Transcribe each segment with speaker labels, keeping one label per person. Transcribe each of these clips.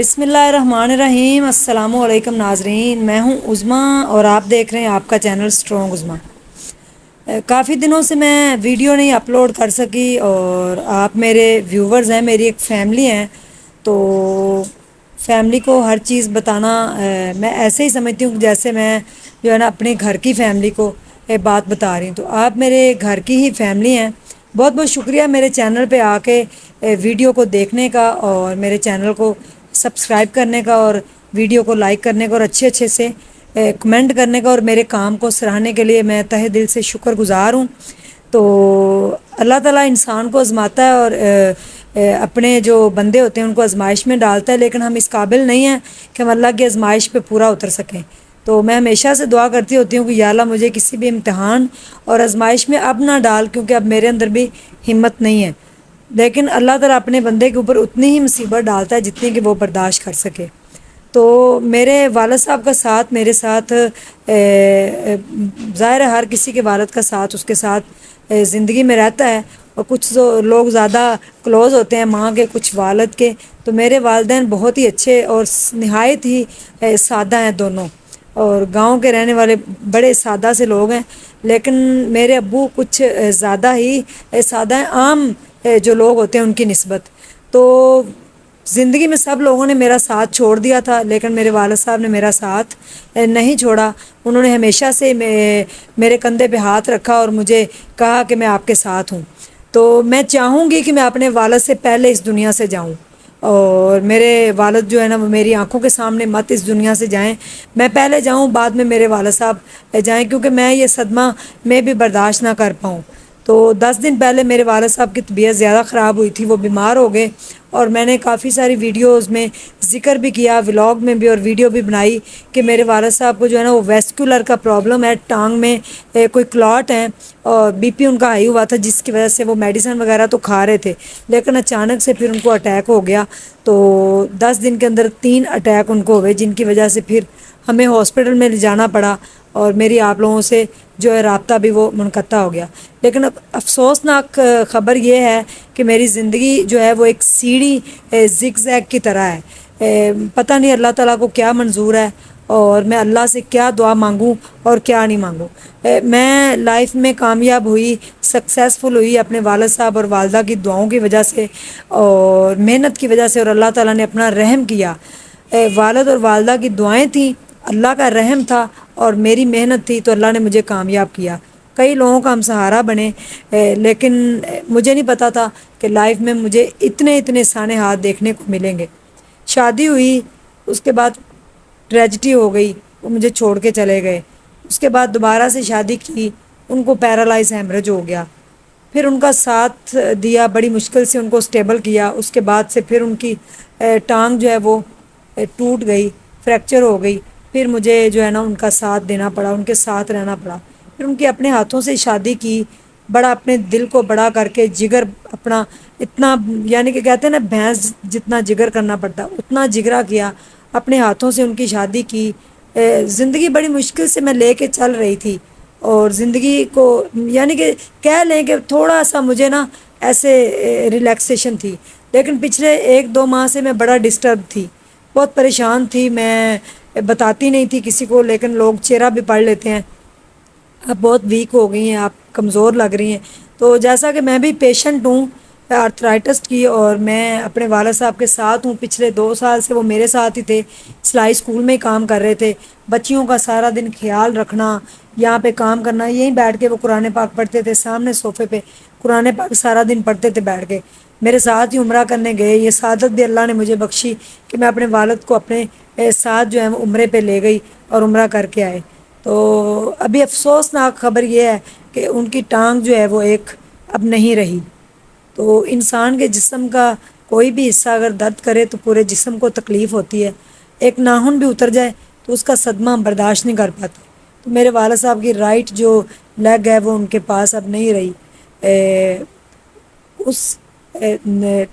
Speaker 1: بسم اللہ الرحمن الرحیم۔ السلام علیکم ناظرین، میں ہوں عظمیٰ اور آپ دیکھ رہے ہیں آپ کا چینل اسٹرانگ عظمیٰ۔ کافی دنوں سے میں ویڈیو نہیں اپلوڈ کر سکی اور آپ میرے ویورز ہیں، میری ایک فیملی ہیں، تو فیملی کو ہر چیز بتانا میں ایسے ہی سمجھتی ہوں جیسے میں جو ہے نا اپنے گھر کی فیملی کو بات بتا رہی ہوں۔ تو آپ میرے گھر کی ہی فیملی ہیں، بہت بہت شکریہ میرے چینل پہ آ کے ویڈیو کو دیکھنے کا اور میرے چینل کو سبسکرائب کرنے کا اور ویڈیو کو لائک کرنے کا اور اچھے سے کمنٹ کرنے کا اور میرے کام کو سراہنے کے لیے میں تہہ دل سے شکر گزار ہوں۔ تو اللہ تعالیٰ انسان کو آزماتا ہے اور اپنے جو بندے ہوتے ہیں ان کو آزمائش میں ڈالتا ہے، لیکن ہم اس قابل نہیں ہیں کہ ہم اللہ کی آزمائش پہ پورا اتر سکیں۔ تو میں ہمیشہ سے دعا کرتی ہوتی ہوں کہ یا اللہ مجھے کسی بھی امتحان اور آزمائش میں اب نہ ڈال، کیونکہ اب میرے اندر بھی ہمت نہیں ہے، لیکن اللہ تعالیٰ اپنے بندے کے اوپر اتنی ہی مصیبت ڈالتا ہے جتنی کہ وہ برداشت کر سکے۔ تو میرے والد صاحب کا ساتھ میرے ساتھ ظاہر ہے ہر کسی کے والد کا ساتھ اس کے ساتھ زندگی میں رہتا ہے، اور کچھ لوگ زیادہ کلوز ہوتے ہیں ماں کے، کچھ والد کے۔ تو میرے والدین بہت ہی اچھے اور نہایت ہی سادہ ہیں دونوں، اور گاؤں کے رہنے والے بڑے سادہ سے لوگ ہیں، لیکن میرے ابو کچھ زیادہ ہی سادہ ہیں، عام جو لوگ ہوتے ہیں ان کی نسبت۔ تو زندگی میں سب لوگوں نے میرا ساتھ چھوڑ دیا تھا، لیکن میرے والد صاحب نے میرا ساتھ نہیں چھوڑا۔ انہوں نے ہمیشہ سے میرے کندھے پہ ہاتھ رکھا اور مجھے کہا کہ میں آپ کے ساتھ ہوں۔ تو میں چاہوں گی کہ میں اپنے والد سے پہلے اس دنیا سے جاؤں، اور میرے والد جو ہے نا وہ میری آنکھوں کے سامنے مت اس دنیا سے جائیں، میں پہلے جاؤں بعد میں میرے والد صاحب جائیں، کیونکہ میں یہ صدمہ میں بھی برداشت نہ کر پاؤں۔ تو 10 دن پہلے میرے والد صاحب کی طبیعت زیادہ خراب ہوئی تھی، وہ بیمار ہو گئے، اور میں نے کافی ساری ویڈیوز میں ذکر بھی کیا، ولاگ میں بھی، اور ویڈیو بھی بنائی کہ میرے والد صاحب کو جو ہے نا وہ ویسکولر کا پرابلم ہے، ٹانگ میں کوئی کلاٹ ہے، اور بی پی ان کا ہائی ہوا تھا، جس کی وجہ سے وہ میڈیسن وغیرہ تو کھا رہے تھے، لیکن اچانک سے پھر ان کو اٹیک ہو گیا۔ تو 10 دن کے اندر 3 اٹیک ان کو ہوئے، جن کی وجہ سے پھر ہمیں ہاسپٹل میں لے جانا پڑا، اور میری آپ لوگوں سے جو ہے رابطہ بھی وہ منقطع ہو گیا۔ لیکن افسوسناک خبر یہ ہے کہ میری زندگی جو ہے وہ ایک سیڑھی زگ زیگ کی طرح ہے، پتہ نہیں اللہ تعالیٰ کو کیا منظور ہے، اور میں اللہ سے کیا دعا مانگوں اور کیا نہیں مانگوں۔ میں لائف میں کامیاب ہوئی، سکسیزفل ہوئی اپنے والد صاحب اور والدہ کی دعاؤں کی وجہ سے اور محنت کی وجہ سے، اور اللہ تعالیٰ نے اپنا رحم کیا۔ والد اور والدہ کی دعائیں تھیں، اللہ کا رحم تھا، اور میری محنت تھی، تو اللہ نے مجھے کامیاب کیا۔ کئی لوگوں کا ہم سہارا بنے، لیکن مجھے نہیں پتا تھا کہ لائف میں مجھے اتنے سانے ہاتھ دیکھنے کو ملیں گے۔ شادی ہوئی، اس کے بعد ٹریجڈی ہو گئی، وہ مجھے چھوڑ کے چلے گئے۔ اس کے بعد دوبارہ سے شادی کی، ان کو پیرالائز ہیمریج ہو گیا، پھر ان کا ساتھ دیا، بڑی مشکل سے ان کو سٹیبل کیا۔ اس کے بعد سے پھر ان کی ٹانگ جو ہے وہ ٹوٹ گئی، فریکچر ہو گئی، پھر مجھے جو ہے نا ان کا ساتھ دینا پڑا، ان کے ساتھ رہنا پڑا۔ پھر ان کی اپنے ہاتھوں سے شادی کی، بڑا اپنے دل کو بڑا کر کے، جگر اپنا اتنا، یعنی کہ کہتے ہیں نا بھینس جتنا جگر کرنا پڑتا اتنا جگرا کیا، اپنے ہاتھوں سے ان کی شادی کی۔ زندگی بڑی مشکل سے میں لے کے چل رہی تھی، اور زندگی کو یعنی کہ کہہ لیں کہ تھوڑا سا مجھے نا ایسے ریلیکسیشن تھی، لیکن پچھلے 1-2 ماہ سے میں بڑا ڈسٹرب تھی، بہت پریشان تھی۔ میں بتاتی نہیں تھی کسی کو، لیکن لوگ چہرہ بھی پڑھ لیتے ہیں، آپ بہت ویک ہو گئی ہیں، آپ کمزور لگ رہی ہیں۔ تو جیسا کہ میں بھی پیشنٹ ہوں آرتھرائٹس کی، اور میں اپنے والد صاحب کے ساتھ ہوں، پچھلے 2 سال سے وہ میرے ساتھ ہی تھے، سلائی اسکول میں ہی کام کر رہے تھے، بچیوں کا سارا دن خیال رکھنا، یہاں پہ کام کرنا، یہیں بیٹھ کے وہ قرآن پاک پڑھتے تھے، سامنے صوفے پہ قرآن پاک سارا دن پڑھتے تھے بیٹھ کے، میرے ساتھ ہی عمرہ کرنے گئے۔ یہ سعادت بھی اللہ نے مجھے بخشی کہ میں اپنے والد کو اپنے ساتھ جو ہے وہ عمرے پہ لے گئی اور عمرہ کر کے آئے۔ تو ابھی افسوسناک خبر یہ ہے کہ ان کی ٹانگ جو ہے وہ ایک اب نہیں رہی۔ تو انسان کے جسم کا کوئی بھی حصہ اگر درد کرے تو پورے جسم کو تکلیف ہوتی ہے، ایک ناخن بھی اتر جائے تو اس کا صدمہ ہم برداشت نہیں کر پاتے۔ تو میرے والد صاحب کی رائٹ جو لیگ ہے وہ ان کے پاس اب نہیں رہی۔ اس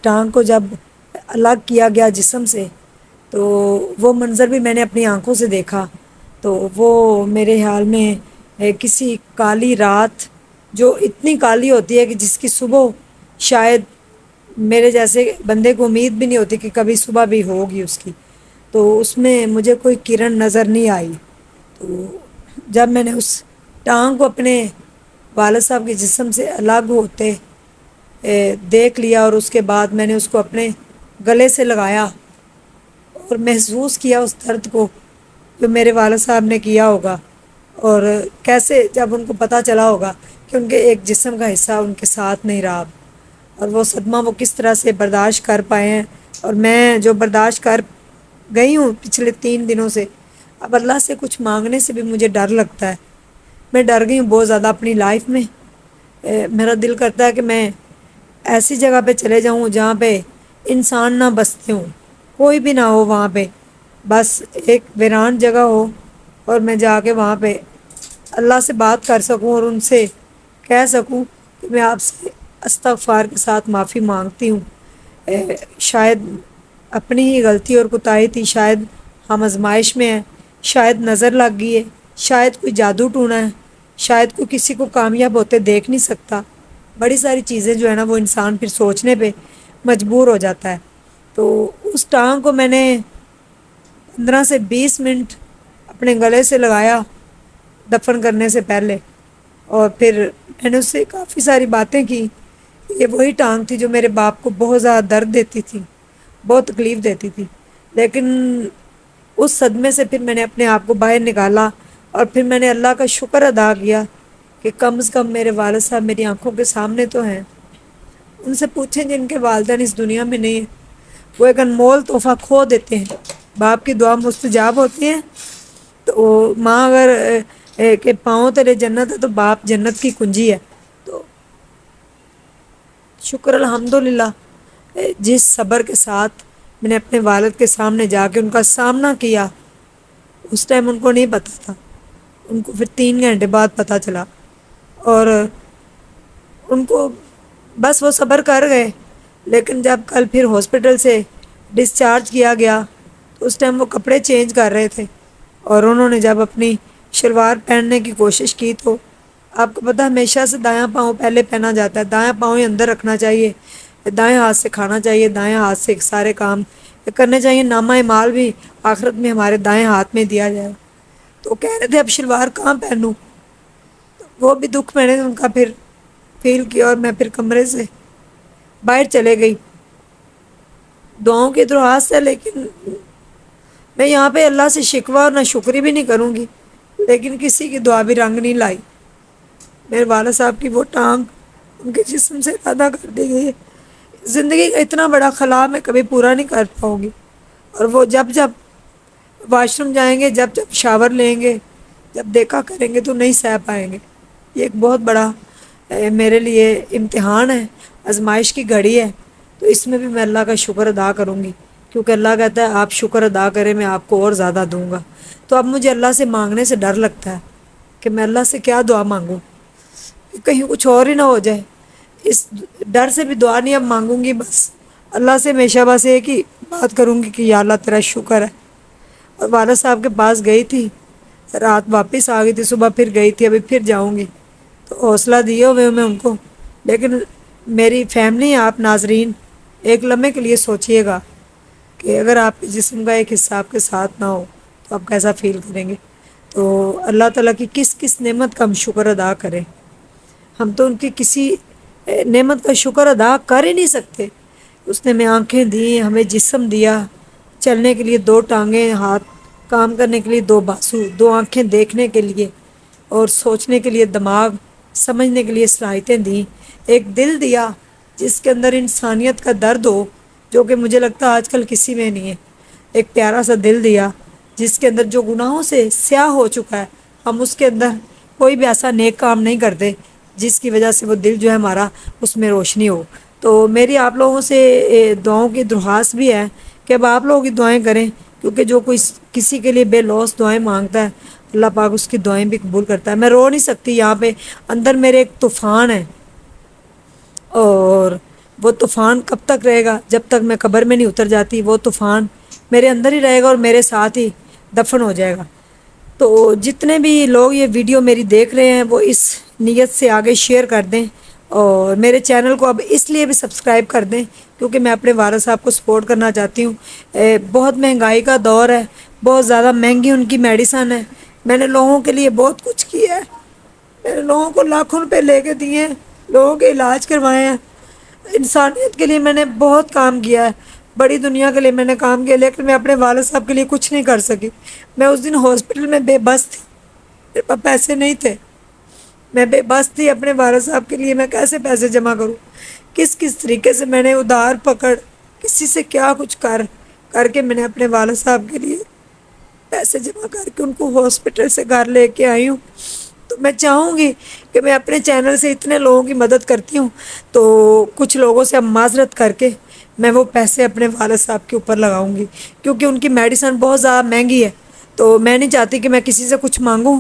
Speaker 1: ٹانگ کو جب الگ کیا گیا جسم سے، تو وہ منظر بھی میں نے اپنی آنکھوں سے دیکھا، تو وہ میرے خیال میں کسی کالی رات جو اتنی کالی ہوتی ہے کہ جس کی صبح شاید میرے جیسے بندے کو امید بھی نہیں ہوتی کہ کبھی صبح بھی ہوگی اس کی، تو اس میں مجھے کوئی کرن نظر نہیں آئی۔ تو جب میں نے اس ٹانگ کو اپنے والد صاحب کے جسم سے الگ ہوتے دیکھ لیا، اور اس کے بعد میں نے اس کو اپنے گلے سے لگایا اور محسوس کیا اس درد کو جو میرے والد صاحب نے کیا ہوگا، اور کیسے جب ان کو پتہ چلا ہوگا کہ ان کے ایک جسم کا حصہ ان کے ساتھ نہیں رہا، اور وہ صدمہ وہ کس طرح سے برداشت کر پائے ہیں، اور میں جو برداشت کر گئی ہوں پچھلے 3 دنوں سے، اب اللہ سے کچھ مانگنے سے بھی مجھے ڈر لگتا ہے۔ میں ڈر گئی ہوں بہت زیادہ اپنی لائف میں۔ میرا دل کرتا ہے کہ میں ایسی جگہ پہ چلے جاؤں جہاں پہ انسان نہ بستے ہوں، کوئی بھی نہ ہو وہاں پہ، بس ایک ویران جگہ ہو، اور میں جا کے وہاں پہ اللہ سے بات کر سکوں اور ان سے کہہ سکوں کہ میں آپ سے استغفار کے ساتھ معافی مانگتی ہوں، شاید اپنی ہی غلطی اور کوتاہی تھی، شاید ہم آزمائش میں ہیں، شاید نظر لگ گئی ہے، شاید کوئی جادو ٹونا ہے، شاید کوئی کسی کو کامیاب ہوتے دیکھ نہیں سکتا۔ بڑی ساری چیزیں جو ہے نا وہ انسان پھر سوچنے پہ مجبور ہو جاتا ہے۔ تو اس ٹانگ کو میں نے 15 سے 20 منٹ اپنے گلے سے لگایا دفن کرنے سے پہلے، اور پھر میں نے اس سے کافی ساری باتیں کی۔ یہ وہی ٹانگ تھی جو میرے باپ کو بہت زیادہ درد دیتی تھی، بہت تکلیف دیتی تھی، لیکن اس صدمے سے پھر میں نے اپنے آپ کو باہر نکالا، اور پھر میں نے اللہ کا شکر ادا کیا کہ کم از کم میرے والد صاحب میری آنکھوں کے سامنے تو ہیں۔ ان سے پوچھیں جن کے والدین اس دنیا میں نہیں ہیں، وہ ایک انمول تحفہ کھو دیتے ہیں۔ باپ کی دعا مستجاب ہوتی ہے، تو ماں اگر کہ پاؤں تلے جنت ہے تو باپ جنت کی کنجی ہے۔ تو شکر الحمدللہ، جس صبر کے ساتھ میں نے اپنے والد کے سامنے جا کے ان کا سامنا کیا، اس ٹائم ان کو نہیں پتہ تھا، ان کو پھر 3 گھنٹے بعد پتہ چلا، اور ان کو بس وہ صبر کر گئے۔ لیکن جب کل پھر ہاسپٹل سے ڈسچارج کیا گیا تو اس ٹائم وہ کپڑے چینج کر رہے تھے، اور انہوں نے جب اپنی شلوار پہننے کی کوشش کی تو آپ کو پتہ ہمیشہ سے دایاں پاؤں پہلے پہنا جاتا ہے، دایاں پاؤں ہی اندر رکھنا چاہیے، دائیں ہاتھ سے کھانا چاہیے، دائیں ہاتھ سے سارے کام کرنے چاہیے، نامہ اعمال بھی آخرت میں ہمارے دائیں ہاتھ میں دیا جائے۔ تو کہہ رہے تھے اب شلوار کہاں پہنوں، وہ بھی دکھ میں نے ان کا پھر فیل کیا، اور میں پھر کمرے سے باہر چلے گئی دعاؤں کی درخواست ہے۔ لیکن میں یہاں پہ اللہ سے شکوہ اور نہ شکری بھی نہیں کروں گی، لیکن کسی کی دعا بھی رنگ نہیں لائی۔ میرے والد صاحب کی وہ ٹانگ ان کے جسم سے ادا کر دی گئی ہے۔ زندگی کا اتنا بڑا خلا میں کبھی پورا نہیں کر پاؤں گی، اور وہ جب جب واش روم جائیں گے، جب جب شاور لیں گے، جب دیکھا کریں گے تو نہیں سہ پائیں گے۔ یہ ایک بہت بڑا میرے لیے امتحان ہے، آزمائش کی گھڑی ہے، تو اس میں بھی میں اللہ کا شکر ادا کروں گی، کیونکہ اللہ کہتا ہے آپ شکر ادا کریں میں آپ کو اور زیادہ دوں گا۔ تو اب مجھے اللہ سے مانگنے سے ڈر لگتا ہے کہ میں اللہ سے کیا دعا مانگوں، کہ کہیں کچھ اور ہی نہ ہو جائے۔ اس ڈر سے بھی دعا نہیں اب مانگوں گی، بس اللہ سے ہمیشہ بس ایک ہی بات کروں گی کہ یا اللہ تیرا شکر ہے۔ اور والد صاحب کے پاس گئی تھی، رات واپس آ گئی تھی، صبح پھر گئی تھی، ابھی پھر جاؤں گی، تو حوصلہ دیے ہوئے میں ان کو۔ لیکن میری فیملی، آپ ناظرین، ایک لمحے کے لیے سوچئے گا کہ اگر آپ کے جسم کا ایک حصہ آپ کے ساتھ نہ ہو تو آپ کیسا فیل کریں گے۔ تو اللہ تعالیٰ کی کس کس نعمت کا ہم شکر ادا کریں، ہم تو ان کی کسی نعمت کا شکر ادا کر ہی نہیں سکتے۔ اس نے ہمیں آنکھیں دی، ہمیں جسم دیا، چلنے کے لیے 2 ٹانگیں، ہاتھ کام کرنے کے لیے 2 بازو، 2 آنکھیں دیکھنے کے لیے، اور سوچنے کے لیے دماغ، سمجھنے کے لیے صلاحیتیں دیں، ایک دل دیا جس کے اندر انسانیت کا درد ہو، جو کہ مجھے لگتا ہے آج کل کسی میں نہیں ہے، ایک پیارا سا دل دیا جس کے اندر جو گناہوں سے سیاہ ہو چکا ہے، ہم اس کے اندر کوئی بھی ایسا نیک کام نہیں کرتے جس کی وجہ سے وہ دل جو ہے ہمارا اس میں روشنی ہو۔ تو میری آپ لوگوں سے دعاؤں کی درخواست بھی ہے کہ اب آپ لوگ ہی دعائیں کریں، کیونکہ جو کوئی کسی کے لیے بے لوث دعائیں مانگتا ہے اللہ پاک اس کی دعائیں بھی قبول کرتا ہے۔ میں رو نہیں سکتی یہاں پہ، اندر میرے ایک طوفان ہے، اور وہ طوفان کب تک رہے گا؟ جب تک میں قبر میں نہیں اتر جاتی وہ طوفان میرے اندر ہی رہے گا اور میرے ساتھ ہی دفن ہو جائے گا۔ تو جتنے بھی لوگ یہ ویڈیو میری دیکھ رہے ہیں وہ اس نیت سے آگے شیئر کر دیں، اور میرے چینل کو اب اس لیے بھی سبسکرائب کر دیں کیونکہ میں اپنے والد صاحب کو سپورٹ کرنا چاہتی ہوں۔ بہت مہنگائی کا دور ہے، بہت زیادہ مہنگی ان کی میڈیسن ہے۔ میں نے لوگوں کے لیے بہت کچھ کیا ہے، میں نے لوگوں کو لاکھوں روپے لے کے دیے ہیں، لوگوں کے علاج کروائے ہیں، انسانیت کے لیے میں نے بہت کام کیا ہے، بڑی دنیا کے لیے میں نے کام کیا، لیکن میں اپنے والد صاحب کے لیے کچھ نہیں کر سکی۔ میں اس دن ہاسپٹل میں بے بس تھی، میرے پاس پیسے نہیں تھے، میں بے بس تھی اپنے والد صاحب کے لیے۔ میں کیسے پیسے جمع کروں، کس طریقے سے میں نے ادھار پکڑ کسی سے کیا کچھ کر کے میں نے اپنے والد صاحب کے لیے پیسے جمع کر کے ان کو ہاسپٹل سے گھر لے کے آئی ہوں۔ تو میں چاہوں گی کہ میں اپنے چینل سے اتنے لوگوں کی مدد کرتی ہوں، تو کچھ لوگوں سے اب معذرت کر کے میں وہ پیسے اپنے والد صاحب کے اوپر لگاؤں گی، کیونکہ ان کی میڈیسن بہت زیادہ مہنگی ہے۔ تو میں نہیں چاہتی کہ میں کسی سے کچھ مانگوں،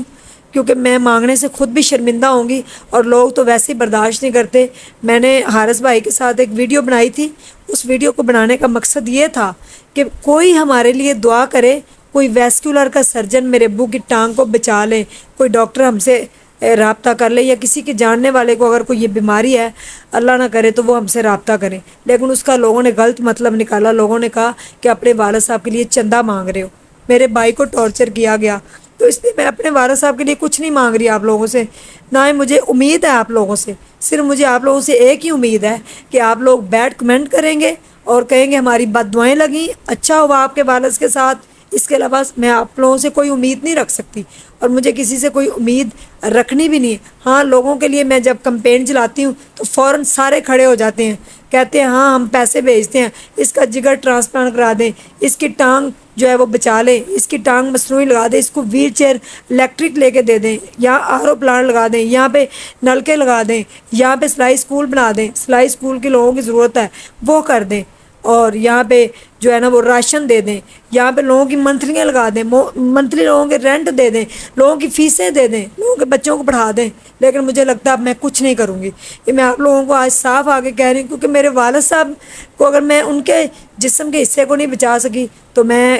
Speaker 1: کیونکہ میں مانگنے سے خود بھی شرمندہ ہوں گی، اور لوگ تو ویسے ہی برداشت نہیں کرتے۔ میں نے حارث بھائی کے ساتھ ایک ویڈیو بنائی تھی، اس ویڈیو کو بنانے کا مقصد یہ تھا کہ کوئی ہمارے لیے دعا کرے، کوئی ویسکولر کا سرجن میرے ابو کی ٹانگ کو بچا لے، کوئی ڈاکٹر ہم سے رابطہ کر لے، یا کسی کے جاننے والے کو اگر کوئی یہ بیماری ہے، اللہ نہ کرے تو وہ ہم سے رابطہ کریں۔ لیکن اس کا لوگوں نے غلط مطلب نکالا، لوگوں نے کہا کہ اپنے والد صاحب کے لیے چندہ مانگ رہے ہو، میرے بھائی کو ٹارچر کیا گیا۔ تو اس لیے میں اپنے والد صاحب کے لیے کچھ نہیں مانگ رہی آپ لوگوں سے، نہ ہی مجھے امید ہے آپ لوگوں سے، صرف مجھے آپ لوگوں سے ایک ہی امید ہے کہ آپ لوگ بیڈ کمنٹ کریں گے اور کہیں گے ہماری بد دعائیں لگیں، اچھا ہوا آپ کے والد کے ساتھ۔ اس کے علاوہ میں آپ لوگوں سے کوئی امید نہیں رکھ سکتی، اور مجھے کسی سے کوئی امید رکھنی بھی نہیں ہے۔ ہاں، لوگوں کے لیے میں جب کمپین چلاتی ہوں تو فوراً سارے کھڑے ہو جاتے ہیں، کہتے ہیں ہاں ہم پیسے بھیجتے ہیں، اس کا جگر ٹرانسپلانٹ کرا دیں، اس کی ٹانگ جو ہے وہ بچا لیں، اس کی ٹانگ مصنوعی لگا دیں، اس کو ویل چیئر الیکٹرک لے کے دے دیں، یا آر او پلانٹ لگا دیں، یہاں پہ نلکے لگا دیں، یہاں پہ سلائی اسکول بنا دیں، سلائی اسکول کے لوگوں کی ضرورت ہے وہ کر دیں، اور یہاں پہ جو ہے نا وہ راشن دے دیں، یہاں پہ لوگوں کی منتھلیاں لگا دیں، منتھلی لوگوں کے رینٹ دے دیں، لوگوں کی فیسیں دے دیں، لوگوں کے بچوں کو پڑھا دیں۔ لیکن مجھے لگتا ہے اب میں کچھ نہیں کروں گی، یہ میں آپ لوگوں کو آج صاف آگے کہہ رہی ہوں، کیونکہ میرے والد صاحب کو اگر میں ان کے جسم کے حصے کو نہیں بچا سکی تو میں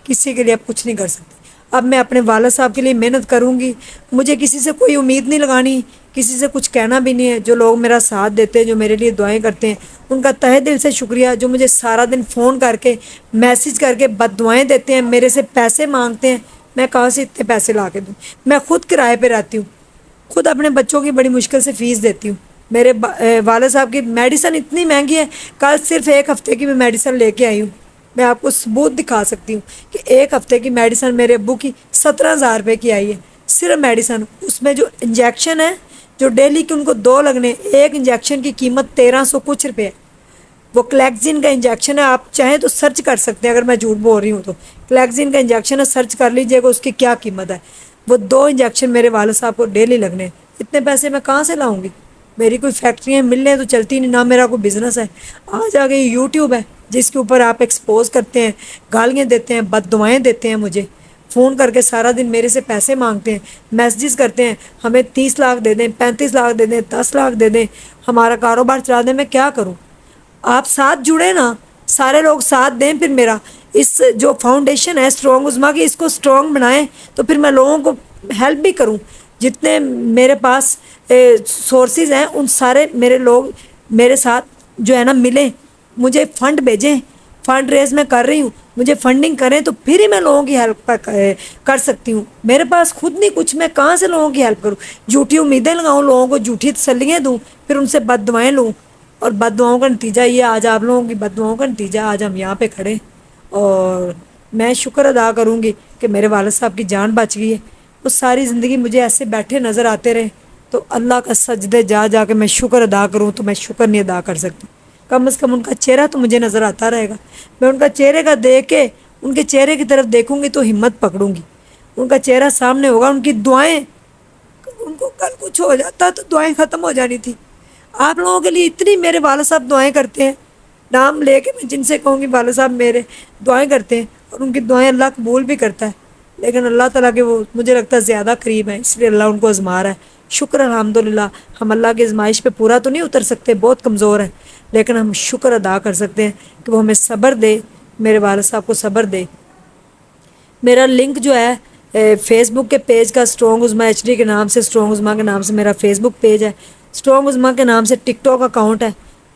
Speaker 1: کسی کے لیے اب کچھ نہیں کر سکتی۔ اب میں اپنے والد صاحب کے لیے محنت کروں گی، مجھے کسی سے کوئی امید نہیں لگانی، کسی سے کچھ کہنا بھی نہیں ہے۔ جو لوگ میرا ساتھ دیتے ہیں، جو میرے لیے دعائیں کرتے ہیں، ان کا تہہ دل سے شکریہ۔ جو مجھے سارا دن فون کر کے میسج کر کے بد دعائیں دیتے ہیں، میرے سے پیسے مانگتے ہیں، میں کہاں سے اتنے پیسے لا کے دوں؟ میں خود کرائے پہ رہتی ہوں، خود اپنے بچوں کی بڑی مشکل سے فیس دیتی ہوں۔ میرے والد صاحب کی میڈیسن اتنی مہنگی ہے، کل صرف ایک ہفتے کی میں میڈیسن لے کے آئی ہوں، میں آپ کو ثبوت دکھا سکتی ہوں کہ ایک ہفتے کی میڈیسن میرے ابو کی 17,000 روپے کی آئی ہے، صرف میڈیسن۔ اس میں جو انجیکشن ہے، جو ڈیلی کے ان کو 2 لگنے، ایک انجیکشن کی قیمت 1300 کچھ روپے ہے۔ وہ کلیکزین کا انجیکشن ہے، آپ چاہیں تو سرچ کر سکتے ہیں، اگر میں جھوٹ بول رہی ہوں تو کلیکزین کا انجیکشن ہے، سرچ کر لیجئے گا اس کی کیا قیمت ہے۔ وہ 2 انجیکشن میرے والد صاحب کو ڈیلی لگنے، اتنے پیسے میں کہاں سے لاؤں گی؟ میری کوئی فیکٹریاں ملنے تو چلتی نہیں، نہ میرا کوئی بزنس ہے۔ آج آگے یوٹیوب ہے جس کے اوپر آپ ایکسپوز کرتے ہیں، گالیاں دیتے ہیں، بد دعائیں دیتے ہیں، مجھے فون کر کے سارا دن میرے سے پیسے مانگتے ہیں، میسیجز کرتے ہیں ہمیں 30 لاکھ دے دیں، 35 لاکھ دے دیں، 10 لاکھ دے دیں، ہمارا کاروبار چلا دیں۔ میں کیا کروں؟ آپ ساتھ جڑے نا، سارے لوگ ساتھ دیں، پھر میرا اس جو فاؤنڈیشن ہے اسٹرانگ عظمیٰ کی، اس کو اسٹرانگ بنائیں، تو پھر میں لوگوں کو ہیلپ بھی کروں۔ جتنے میرے پاس سورسز ہیں، ان سارے میرے لوگ میرے ساتھ جو ہے نا ملیں، مجھے فنڈ بھیجیں، فنڈ ریز میں کر رہی ہوں، مجھے فنڈنگ کریں تو پھر ہی میں لوگوں کی ہیلپ کر سکتی ہوں۔ میرے پاس خود نہیں کچھ، میں کہاں سے لوگوں کی ہیلپ کروں؟ جھوٹی امیدیں لگاؤں، لوگوں کو جھوٹی تسلیاں دوں، پھر ان سے بد دعائیں لوں، اور بد دعاؤں کا نتیجہ یہ آج آپ لوگوں کی بد دعاؤں کا نتیجہ آج ہم یہاں پہ کھڑے۔ اور میں شکر ادا کروں گی کہ میرے والد صاحب کی جان بچ گئی ہے۔ وہ ساری زندگی مجھے ایسے بیٹھے نظر آتے رہے، تو اللہ کا سجدے جا جا کے میں شکر ادا کروں تو میں شکر نہیں ادا کر سکتی۔ کم از کم ان کا چہرہ تو مجھے نظر آتا رہے گا، میں ان کا چہرے کا دیکھ کے ان کے چہرے کی طرف دیکھوں گی تو ہمت پکڑوں گی، ان کا چہرہ سامنے ہوگا، ان کی دعائیں، ان کو کل کچھ ہو جاتا تو دعائیں ختم ہو جانی تھی۔ آپ لوگوں کے لیے اتنی میرے والد صاحب دعائیں کرتے ہیں، نام لے کے میں جن سے کہوں گی والد صاحب میرے دعائیں کرتے ہیں، اور ان کی دعائیں اللہ قبول بھی کرتا ہے، لیکن اللہ تعالیٰ کے وہ مجھے لگتا ہے زیادہ قریب ہیں، اس لیے اللہ ان کو آزما رہا ہے۔ شکر الحمدللہ، ہم اللہ کی آزمائش پہ پورا تو نہیں اتر سکتے، بہت کمزور ہیں، لیکن ہم شکر ادا کر سکتے ہیں کہ وہ ہمیں صبر دے، میرے والد صاحب کو صبر دے۔ میرا لنک جو ہے فیس بک کے پیج کا اسٹرانگ عظمیٰ ایچ ڈی کے نام سے، اسٹرانگ عظمیٰ کے نام سے میرا فیس بک پیج ہے، اسٹرانگ عظمیٰ کے نام سے ٹک ٹاک اکاؤنٹ ہے،